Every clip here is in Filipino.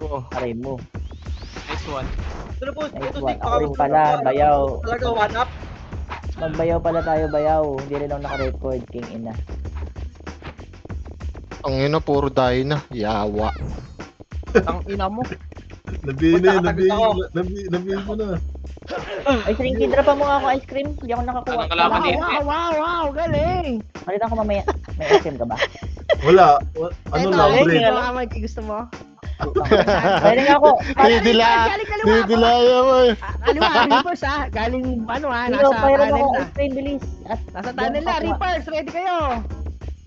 ko. Aray mo. Nice one. Pero po, Nice ito one. si Ako rin pala, bayaw. Talaga, one up. Magbayaw pala tayo, bayaw. Hindi rin ako naka-record, king ina. Ang ina, puro die na. Yawa. Ang ina mo. Nabihin na yun, Nakatagot ako. nabihin ko na. Ay, Shrinky, dropan mo nga ako ice cream. Hindi ako nakakuha. Anong kalaban Salamat. dito? Wow, galing! Palitan ko mamaya. May ice cream ka ba? Wala. Ano Eto, lang, galing, bread. Muhammad, gusto mo? Galing ako. Didila. Galing kaliwa. Didilaya mo eh. Kaliwa, Reapers ha. Galing, Hindi, nasa pairam tunnel ako na. ice cream, bilis. At Nasa tunnel na, Reapers, ready kayo.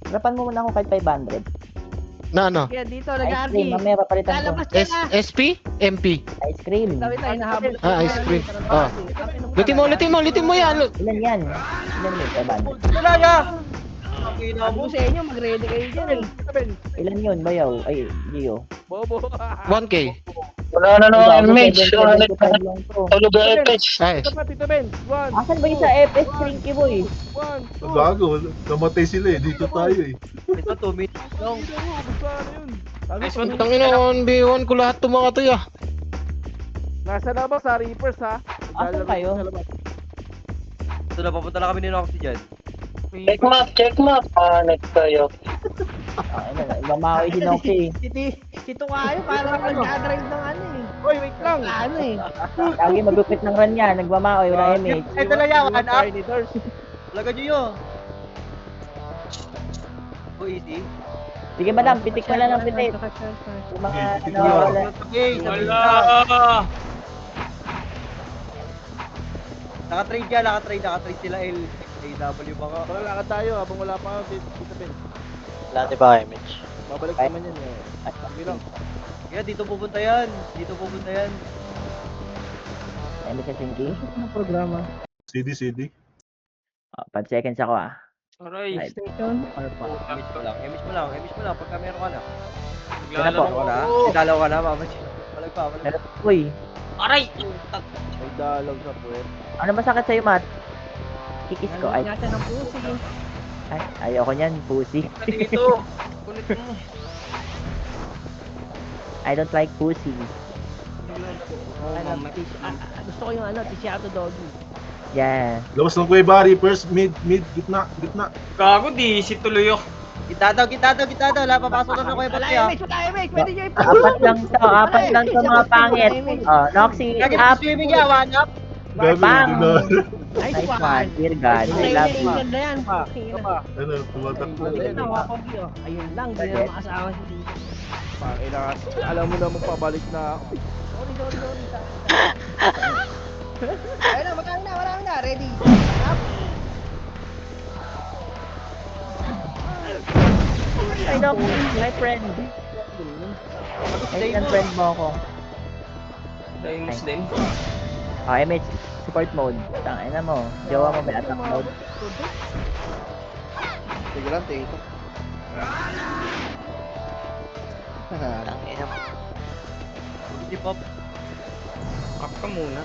dropan mo muna ako kahit 500. Na ano? Kaya dito, Ice cream, nag-arty. mamaya papalitan ko. Lalabas ka na. SP? MP? Ice cream. Wait lang, hinahabol. Ice cream. Ah. Lutin mo yan. Ilan yan? Ilan yun? 500. Talaga! Ang ina Sabi mo. ko sa inyo, mag-ready kayo dyan eh. Ilan yun, bayaw? Ay, Gio. Bobo. 1K. Wala na naman image. 775 lang to. Talo ba FH? Ay. Tito Ben, 1, Asan ba yung sa FS, Shrinky boy? 1, 2. Gago, namatay sila eh. Dito tayo eh. Ito, 2 minutes lang. Nice one. Ang ina, 1v1 ko lahat to mga to ya. Nasa labas sa Reapers ha. Asan kayo? Ito na, papunta na kami ni Noxy dyan. Check map. Next tayo. Mamaoy din ako eh. Sito kayo, parang nag-drive ng ano eh. Hoy, wait lang. Ano eh. Lagi magupit ng run yan, nagmamaoy, wala image. Ito lang yan, one up. Talaga nyo yun. Oh, easy. Sige madam, pitik mo lang ng pitik. Yung mga Pitik nawawala. Okay, sabihin na. Wala. Naka-trade sila L. AW mga. Wala ka tayo habang wala pa Tito Ben. Wala di ba image? Babalik Ay. naman yan eh. Sige lang. Kaya dito pupunta yan. Ano sa Shrinky? Ano programa? CD. 5 seconds ako ah. Aray. Ay. Station? Image mo lang. Pagka meron ka na. Naglalaro Dalaw ka na. Dalaw ka na, mama. Balag pa. Pero, uy, Aray! May dialogue na po eh. ano masakit sa'yo, Matt? Kikis ko. Ay, Ingatan ng pusi. ayoko niyan, pussy. Dito. Kulit mo. I don't like pussy. Gusto ko yung Tisiato Doggy. Yeah. Labas ng Kuweba, Reapers, mid, gitna. Gago, di si tuloy ako. Kita daw. Wala, papasok na sa kuya Wala Bakya. image, pwede nyo Apat lang to mga pangit. Oh, Noxy, Kaya up. swimming yan, one up. Gago, Bang! hindi na. Nice one, dear God. I love you. England na yan. Ano, tumatakbo. Ayun lang, di na makasama si Tito. Alam mo na magpabalik na ako. Sorry. Ayun na, marami na. Ready? Up. I love you, my friend. Kailan friend mo ako? Times din. Oh, image, support mode. Tangina mo. Jowa mo may attack mode. Sige lang, Tito. Hindi pop. Kap ka muna.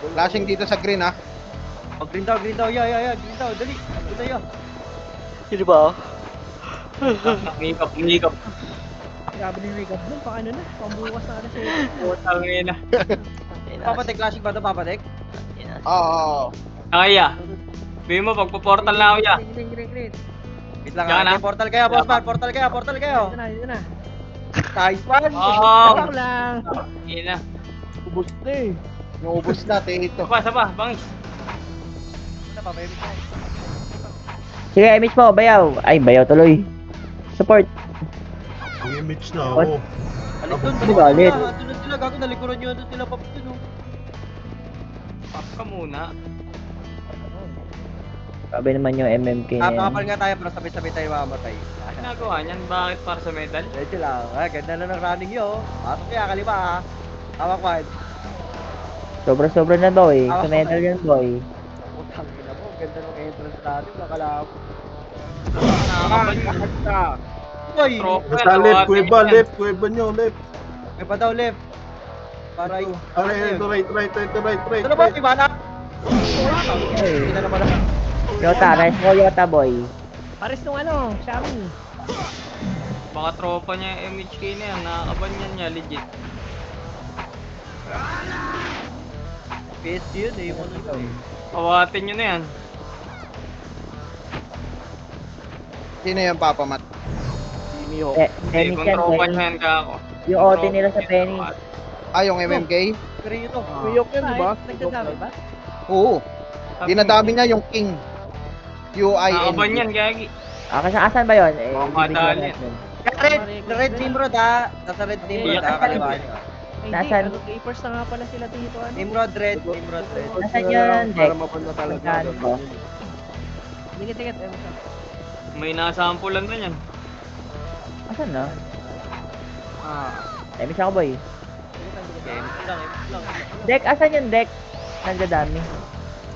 Flashing dito sa green ha. Oh, green daw. Green daw. Dali. Punta yan. Sino ba? Ngikap. Grabe ni Rick Abdul, pang ano na, pambukas na siya. Putang ina. Papatek, classic ba ito, papatek? Oo. Kaya. Bigyan mo, pagpo-portal na ako ya. Green. Wait lang Diyan ha. na. Portal kayo, boss man. Portal kayo. Dito na. Nice one. Oh! Joke lang. Ina. Ubus na eh. Naubos na, Tito. Saba, bangis. Sige, image mo, bayaw. Ay, bayaw tuloy. Support. May image na ako. Alit doon. Ano ba, alit? Tunod sila, gago. Nalikuran nyo doon sila, pop doon. Kap ka muna. Sabi naman yung MMK na yan. Kapal nga tayo, pero sabay-sabay tayo mamamatay. Ginagawa niyan, bakit para sa medal? Medyo lang. Ganda na ng running nyo. Pasok kaya, kalima ha. Tawak man. Sobra-sobra na boy. Sa medal yan boy. Putang ina mo. Ganda ng entrance natin. Nakala ko. Nakakabal. Boy! Tropa, Basta left, Kuweba nyo, left. May pa daw left. Para yung... Right. Ito na ba? Iba na? Hindi na naman ako. Yota, rest mo Yota boy. Pares nung Xiaomi. Baka tropa niya yung MHK na yan, nakakabanyan niya, legit. PSG yun eh, yung ano yun eh. Kawatin nyo na yan. Sino yung Papa Mat? Si Miho. Penny Kung yan, tropa Penny. niya yan ka ako. Yung OT nila sa Penny. Ah, yung MMK? Pero yun oh. Miyok yan, di ba? Nagdadami ba? Oo. Dinadami niya yung King. Nakakabanyan, gagi. Kasi asan ba yun? Baka bibigyan madali. natin. Red Nimrod ah. Nasa Red Nimrod ah, kaliwa niya. Nasaan? Capers na nga pala sila dito. Ano? Nimrod Red. Nasaan yun, Dex? Para mapanda talaga. Magkano ba? Ticket. May nasampulan na yan. Asan na? Ah. Ay, miss ako, boy. Game lang. Deck, asan yung deck? Nagdadami.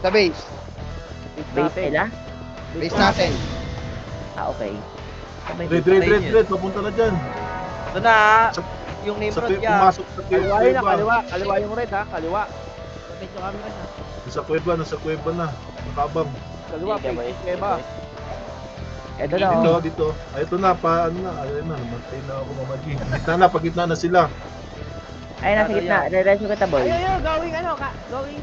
Sa base. Base nila? Base natin. Ah, okay. Sabay Red, papunta na dyan. Ito na ah. Sa- Yung Sa Nimrod kuweba, niya. pumasok sa Kaliwa yun na, kuweba. kaliwa yung red ha, kaliwa. Kapit yung camera siya. Nasa kuweba na. Nakabang. Kaliwa, keba. Ito na, oh. Dito. Ay, ito na, ano na. Ayun na, namatay na ako, Mama G. Pagitna na sila. Ay, nasa gitna. Re-rescue kita, boy. Ayun, going ano ka? Going...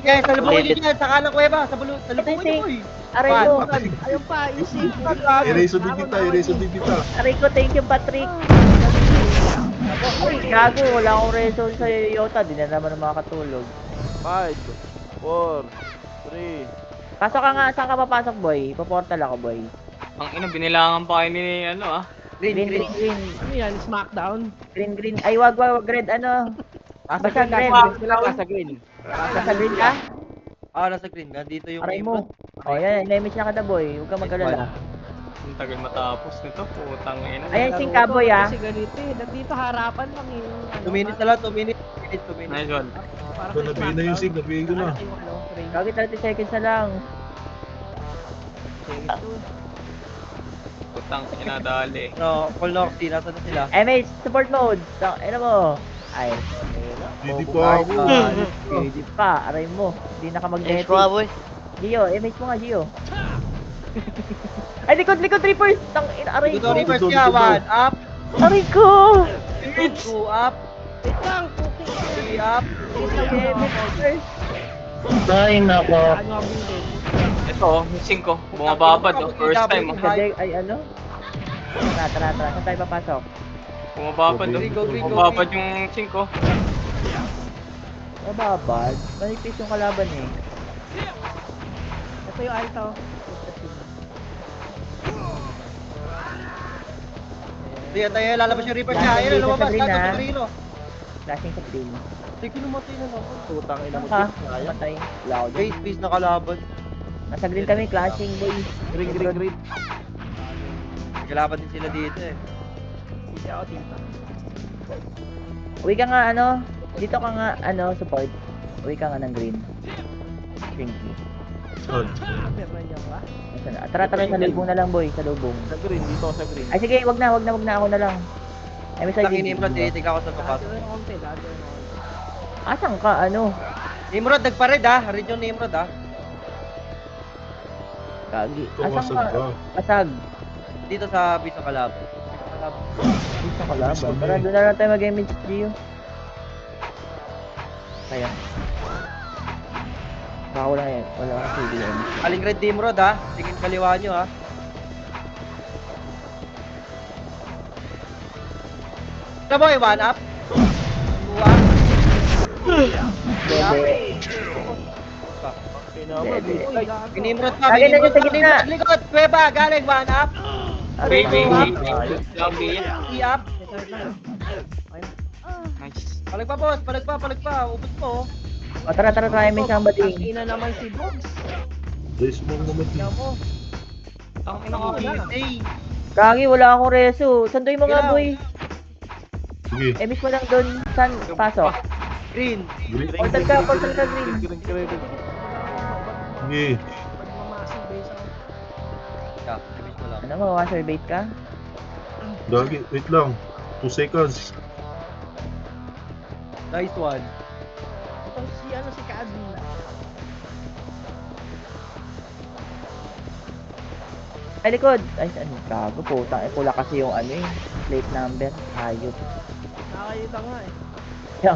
Kaya sa lubungin niyo dyan, sa kalang kuweba. Sa lubungin niyo boy. Aray ko. Ayun pa, easy. Eraso di kita. Aray ko, thank you, Patrick. Uy, gago. Wala akong reason sa Yota. Di na naman makakatulog. 5, 4, 3. Pasok ka nga. Saan ka papasok, boy? Paportal ako, boy. Ang ina, binilangan pa kayo ni ano ah. Green. Ano yan? Smackdown? Green. Ay, wag, red, ano. Basta red. Nasa green. Nasa green ka? Ah, nasa green. Nandito yung Aray Nimrod. mo. O, yan. Na-image na kada, boy. Huwag ka mag-alala. Ang tagal matapos nito, putang ina. Ayan, sing kaboy, ah. Kasi ganito eh. Nandito harapan lang yung... 2 minutes na lang, 2 minutes. 2 minutes. Nice one. Parang Ito, nabigay na yung sig, nabigay ko na. Gagi, 30 seconds na lang. Putang ina, dali. No, Paul Noxy, nasa na sila? MH, support mode. Ano mo? Ay, Hindi pa ako. hindi pa. Aray mo. Hindi na ka Edge magnetic. mo nga, boy. Gio, MH mo nga, Gio. Ay, likod, Reapers! Aray Ito ko. reverse niya, 1 up, Aray ko! 2 up, Wait lang, puti. 3 up. Ay, nako. Ano ang building? Ito, missing ko. Bumababad oh. First time oh. Ay, ano? Tara. Saan tayo papasok? Bumababad oh. Go. Bumababad yung 5 oh. Mababad. Manipis yung kalaban eh. Ito yung alto. Sige, tayo lalabas yung reverse niya. Ayun, lumabas. Sabrina. Gato, Sabrino. Flashing sa green. Sige, lumatay na ako. Tutang ina mo. Ha? Matay. Wala ako dyan. Base na kalaban. Nasa green kami, clashing boy. Green. Kalaban din sila dito eh. Hindi ako dito. Uwi ka nga ano, dito ka nga ano, support. Uwi ka nga ng green. Shrinky. Saan? Meron niya ba? Nasaan na? Tara, sa lubong na lang boy, sa lubong. Sa green, dito sa green. Ay sige, wag na, ako na lang. Ay, may Lang side Nimrod, titig ako sa papasok. Lado yung konti, lado yung konti. Asan ka, ano? Nimrod, nagpa-red ah. Red yung Nimrod ah. Kagi. Kamasag Asan ka? ka. Pasag. Dito sa base ng kalaban. Dito ka laban. Tara, doon na lang tayo mag-image, Gio. Kaya. Baka wala yan. Wala kang CDM. Aling red Nimrod ah. Tingin kaliwa nyo ah. Ito boy, 1 up. 2 up. Bebe. Bebe. Nimrod pa. Lagi na dyan sa gitna. Likod, kuweba, galing 1 up. Baby. Up. Lobby. 3 up. Nice. Palag pa boss, palag pa. Ubus mo. O tara, try may somebody. Ina naman si Bogs. Race mo naman din. Ang ina ko. Hey. Kagi, wala akong reso. Sandoy mo nga, Ilaw. boy. Sige. Emis mo lang doon. Saan pasok? Green. Portal ka, green. Sige. Magmamassive base ako. Yeah, ibig mo lang. Ano mo, washer bait ka? Gagi, wait lang. 2 seconds. Nice one. Ito si si Kadina. Ay, likod! Ay, ano, gago po. Pula kasi yung ano eh. Plate number. Hayop. Nakakita nga eh. Kaya,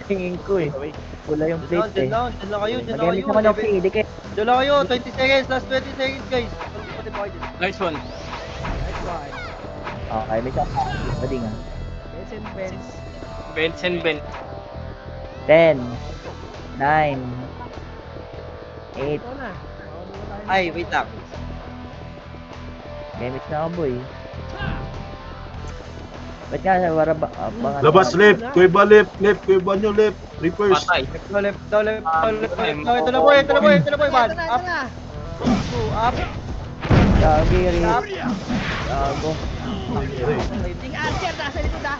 tingin ko eh. Pula yung plate eh. Dyan lang kayo, dyan lang Magamit kayo. ako ng CD kaya. Dyan lang kayo, 20 seconds, last 20 seconds guys. Pati pa kayo dyan. Nice one. Nice one. Okay, may siyang pwede nga. Benz and Benz. Benz and Benz. 10, 9, 8. Ito na. Ay, wait lang. Gamit na ako boy. Ba't nga sa waraba? Mga Labas left, kuweba left, kuweba nyo left. Reverse. Patay. Left, down, left, down, left, left. Ito na boy, ito na boy, ito na boy, man. Ito na, Up, ito na. two, up, Gagi rin. up. Gago. Ting Archer, nasa likod ah.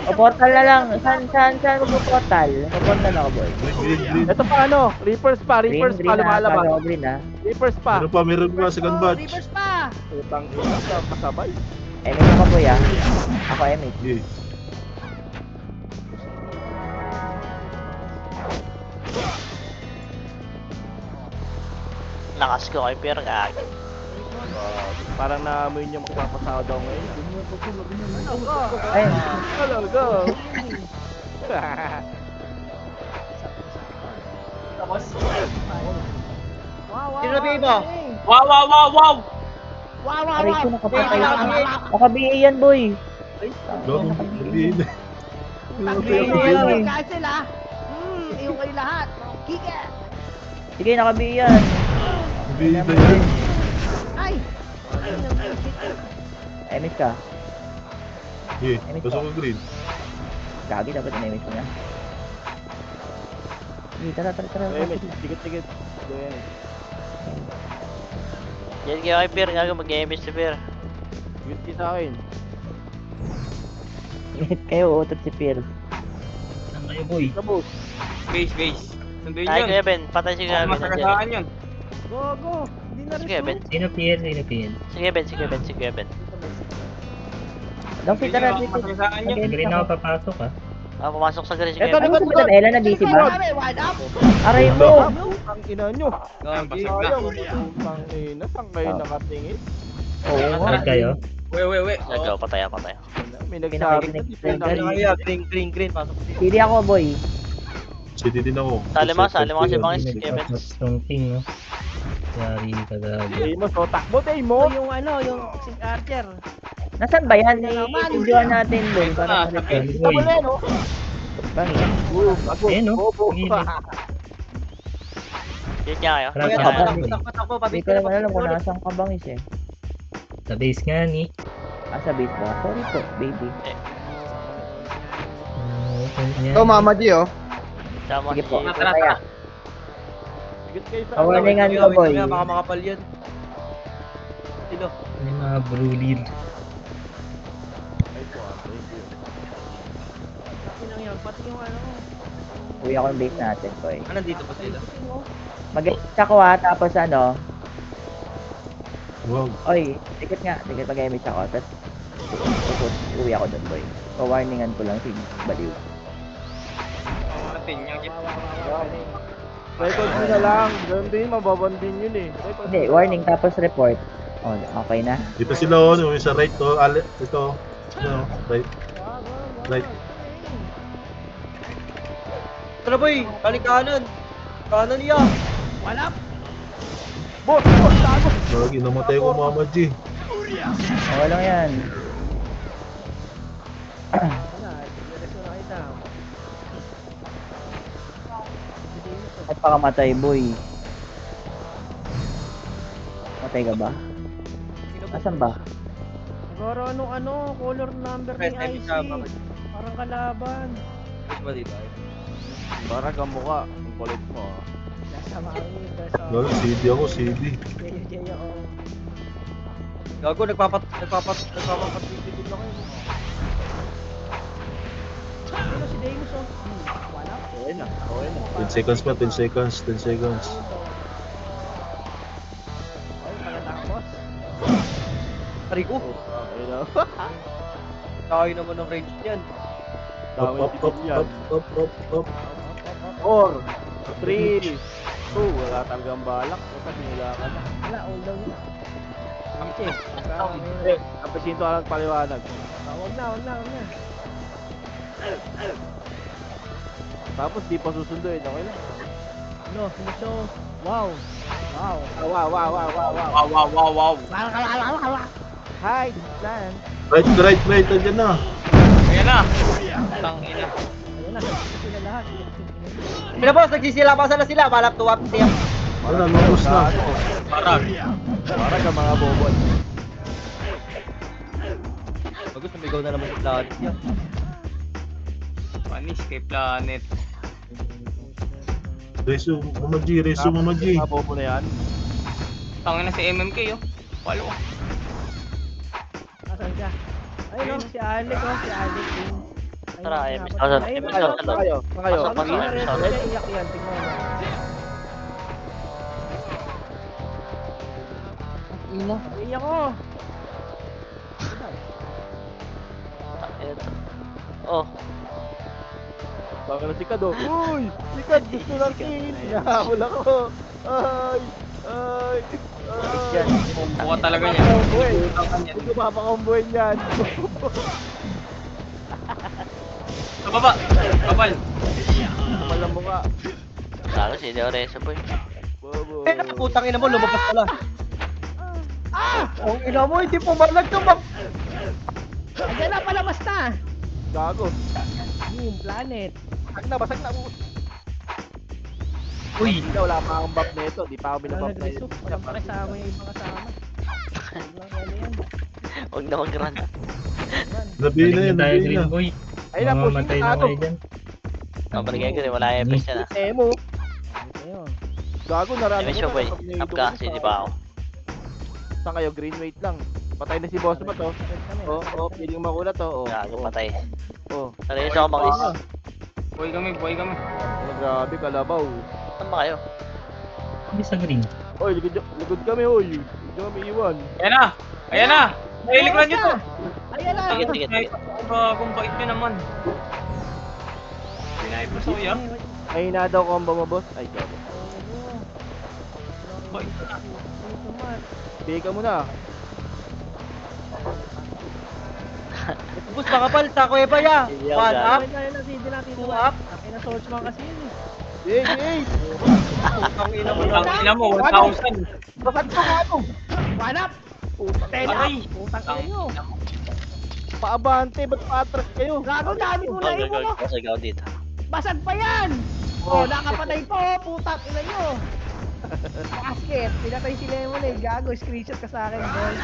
O portal na lang. Saan magpo-portal? Magpo-portal ako boy. Green, green. Ito pa ano? Reapers pa pa lumalabas. Paano green ha? Reapers pa. Meron pa, second batch. Reverse pa. Utang ina ka kasabay. Emit ako boy ah. Ako Emit. Yeah. Lakas ko kay Pierre gag. Parang naamoy niya magpapasahod daw ngayon. Ay, Hello, go! Wow, wow. Sino nabihin mo? Wow, wow, wow, wow! Wow, wow, aray wow. ko nakapatay. Wow. Nakabihi yan boy. Lord, hindi. Cancel ah. Yung kayo lahat. Kike. Sige, nakabihi yan. Hindi na yan. Ay. Emit ka. Yeah, pasok ko green. Gagi, dapat in-emit mo na. Sige, tara. Emit, tikit. Doon. Yan kayo kay Pierre gag, mag-MS si Pierre. Guilty sa akin. Init kayo, utot si Pierre. Tapos. Base. Sundin Ay, yun. Kuya Ben, patay si Kuya Ben. nandiyan. Masagasaan yun. Go. Hindi na Sige, Ben. Sino peer? Sige, Ben. Long fit, tara. Masagasaan yun. Green ako papasok ah. Ah, pumasok sa green si Eto, Kuya Ben. Ano sa Madam Ella na busy ba? One up. Aray mo! Ang ina nyo. Basag na. Ang ina, saan kayo nakatingin? Oo nga. Saan kayo? Wait. Nagaw, patay. May nagsabi na Green, pasok. Hindi ako boy. City din ako. Sali mo kasi bangis si Kuya Ben. Nagpapos tong king no. Yari ka gabi. Deimos, o takbo Deimos! Yung St. Archer. Nasaan ba yan? I-videoan natin boy. Para ma-repair. Kita mo na no? Bangi. Eh no? Gilid. Hit niya kayo. Parang Kuya, kailangan. takbo, Hindi ko naman alam kung nasaan ka bangis eh. Sa base nga ni. Sa base ba? Sorry po, baby. Mama G, oh. Tama Sige po. si... Kaya. Higit kayo sa Awarningan ko boy. Baka makapal yan. Sino? May mga brulid. Pati yung ano. Uwi ako yung base natin boy. Ah, nandito pa sila. Mag-edit ako tapos ano. Wow. Oy, tikit mag-emit ako. Tapos, uwi ako dun boy. Pawarningan ko lang si Baliw. Natin yung Record mo na lang. Ganun din, mababandin yun eh. Record Hindi, mo na warning lang. tapos report. Oh, okay na. Dito sila oh, yung sa right to, ito. No, right. Right. Tara boy, balik kanan. Kanan niya. One up. Boss, tago! Lagi namatay ko Mama G. Okay lang yan. At pakamatay boy. Matay ka ba? Asan ba? Siguro color number ni First time IC. kasama. Parang kalaban. Ito ba dito? Para ka mukha. Ang kulit mo ah. Nasa mangin, Lalo, CD ako, CD. Jeyo. Gago, nagpapapatigil lang kayo. Ano si Deimos oh? One up. Okay na. 10 seconds pa, 10 seconds, 10 seconds. Ay, pagkatapos. Tari ko. Okay na. Tayo naman ng range niyan. Up, Dami up, up, yan. up. 4, 3, 2. Wala talagang balak. Basta sinila ka na. Wala, all down na. Kapasinto ka lang paliwanag. Wag na. Tapos di pa susunduin, okay lang. Ano, so, wow. Wow, wow, wow, wow, wow. Wow. Hi, plan. Right, andyan na. Ayan na. Tangina. Ayun na, sabi sila lahat. Sila boss, nagsisilabasan na sila. Balap tuwap siya. Wala, lubos na. Parang. Para ka mga bobot. Bagus, sumigaw na naman sa planet niya. Panis kay Planet. Reso, Mama G. Mga bobo na yan. Tangina si MMK oh. Palo. Asan siya? Ayun, si Alec, si Alec. Tara, Ayun, MS. ayun, Ayun, ayun, MS. Saan kayo? Saan kayo? Pasok, pasok. Ayun, ayun, ayun, iyak yan, tingnan mo. Ina. Iyak ko. Oh, Baka na si Kad, oh. Uy! Si Kad, gusto ng kill! Nahabol ako! Ay! Buka talaga niya. Hindi ko mapakombohin yan. Sa baba. Kapal. Kapal ang mukha. lalo si Deoreso boy. Bobo. Putang ina mo, lumabas pala. Ang ina mo, hindi pumalag to. Andiyan na, palabas na. Gago. Boom, planet. Basag na. Uy. Hindi wala pa akong buff nito. Di pa ako Wala binabuff na nag-resup. Walang pakisama yung ibang kasama. Walang ano yan. Huwag na mag-run. Nabi na yan, tayo nabi green na. boy. Ayun na, pushing Mamamatay na na tayo. kayo dyan. Mabaligay ko rin, wala FS yan ah. Emo. Ayun. Gago, narami MS mo boy, up ka, hindi ba ako? Saan kayo? Green wait lang. Patay na si boss ba to? Oo, piling makulat to. Gago patay. Oh. Nareso ako bang is? Buhay kami. Oh, grabe, kalabaw. Saan ba kayo? Hindi sa green. Oy, likod kami, oy. Hindi kami iwan. Ayan na. Nailikran nyo to. Ayan na. Tigit. Kung bait nyo naman. Pinahipos ako yan. Ay, na daw combo mo, boss. Ay, gago. Bait na. Bigay ka muna. Bus, makapal sa kuweba ya. Iyaw, One gago. up, Ayun na, hindi natin two up. Akin na torch man kasi yun eh. Hey! Putang ina mo. Ang ina mo, 1,000. Bakit ko nga ito? One up! Ten up! Ay. Putang ina nyo. Paabante, ba't pa-atras kayo? Gago, dami ko na Gag, imo mo. basag ako dito. Basag pa yan! Oh, nakapatay pa oh, putang ina nyo. Basket, pinatay si Lemon eh. Gago, screenshot ka sa akin, boy.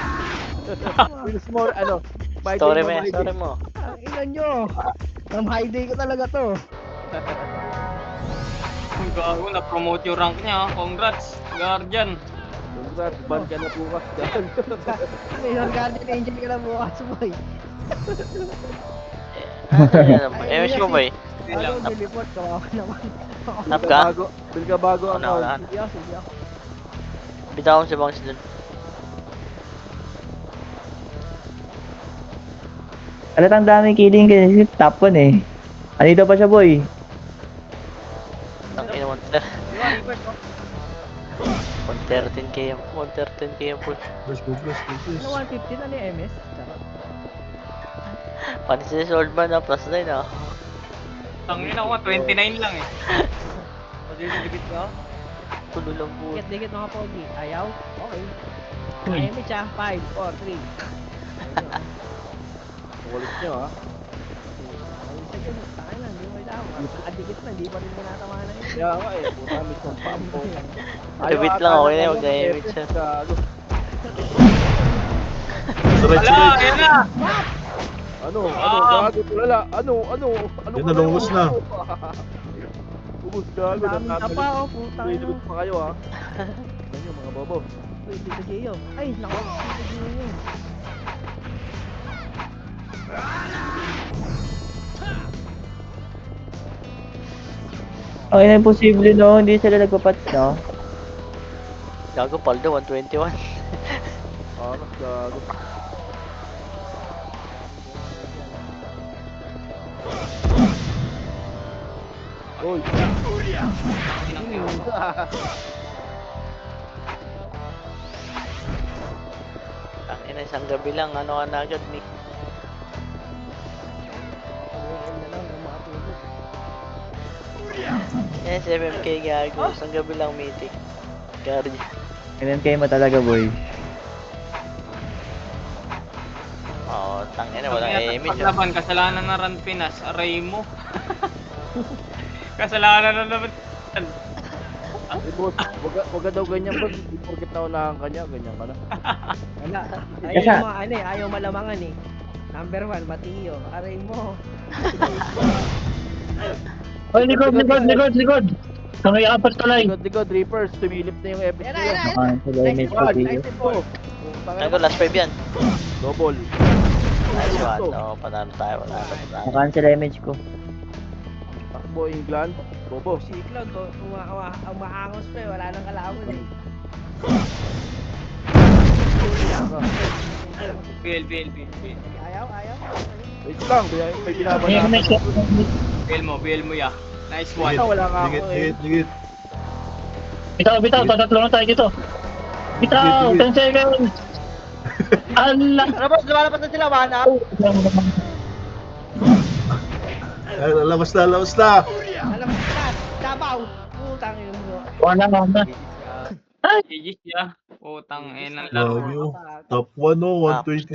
Will Small, ano? By day Story mo, mo by day. story mo. Ang ina nyo. Ang high day ko talaga to. Ang gago, na-promote yung rank niya. Congrats, Guardian. Congrats, ban ka na bukas dyan. Mayor Guardian Angel ka na bukas, boy. MS mo boy. Yun lang. Ano, nilipot, kawawa naman. Tap ka? Bil ka bago ang Wala. Sige ako. Bitawan si Bangs dun. Alatang daming killing kasi top 1 eh. Andito pa siya, boy. Tangina 113k yan. 113k yan po. Let's go. Ano, 115 ano yung MS? Charot. Pati si Swordman na plus 9 ah. Tangina ko nga, 29 lang eh. Pag-ibig ka? Tulo lang po. Dikit-dikit mga pogi. Ayaw? Okay. Uy. Ayaw mo siya. 5, 4, 3. Walis nyo, ha? Isa dyan, tayo na, hindi mo ilang. Nakadikit na, hindi pa rin ginatawa na yun. Kaya nga eh, puta mismong pampo. Wait lang, okay na yun, huwag na i-image siya. Gago. Wala, ayan na. Ano, gago, tulala. Ano? Yun na, lungos na. Ubus, gago. Daming tapa, oh, putang ina. Pwede pa kayo, ha? Ano yung mga bobo? Uy, dito Gio. Ay, naku, dito Gio yun. Okay na imposible no, hindi sila nagpapatch no. Gago Paldo 121. Ah, mas gago. Uy! Isang gabi lang, ano ka na agad, Mick. Ngayon na lang, ang makatulog. Yes, MMK gago. Isang gabi lang meeting. Carry. MMK mo talaga, boy. Oo, tangina, walang image. Paglaban, kasalanan ng Run Pinas, aray mo. Kasalanan na naman. Eh, boss, wag ka daw ganyan, boss. Di porket naunahan ka niya, ganyan ka na. Wala. Ayaw Kasa- yung mga ano eh, ayaw malamangan eh. Number 1, Mateo. Aray mo. Oy, likod! Kamay apat tulay. Likod, Reapers, tumilip na yung epic Yan na, nila. yan na. Nakacancel yung image ko, Tio. Nice ball. Ano ko, last 5 yan. Double. Nice one. Oo, panalo tayo. Nakacancel yung image ko. Takbo, England. Bobo. Si Cloud, umaangos pa eh. Wala nang kalaban eh. Fail. Ayaw. Wait lang, may binaban Ayan, na. may shot. Fail mo ya. Nice one. Wala nga ako Digit. Bitaw, tatatlo na tayo dito. Bitaw, 10 seconds. Allah. Lumalabas na sila, one up. Ay, labas na. Alam mo, stat. Dabaw. Putang ina mo. Wala. GG ya. Putang ina lang. Love you. Top 1 oh, 120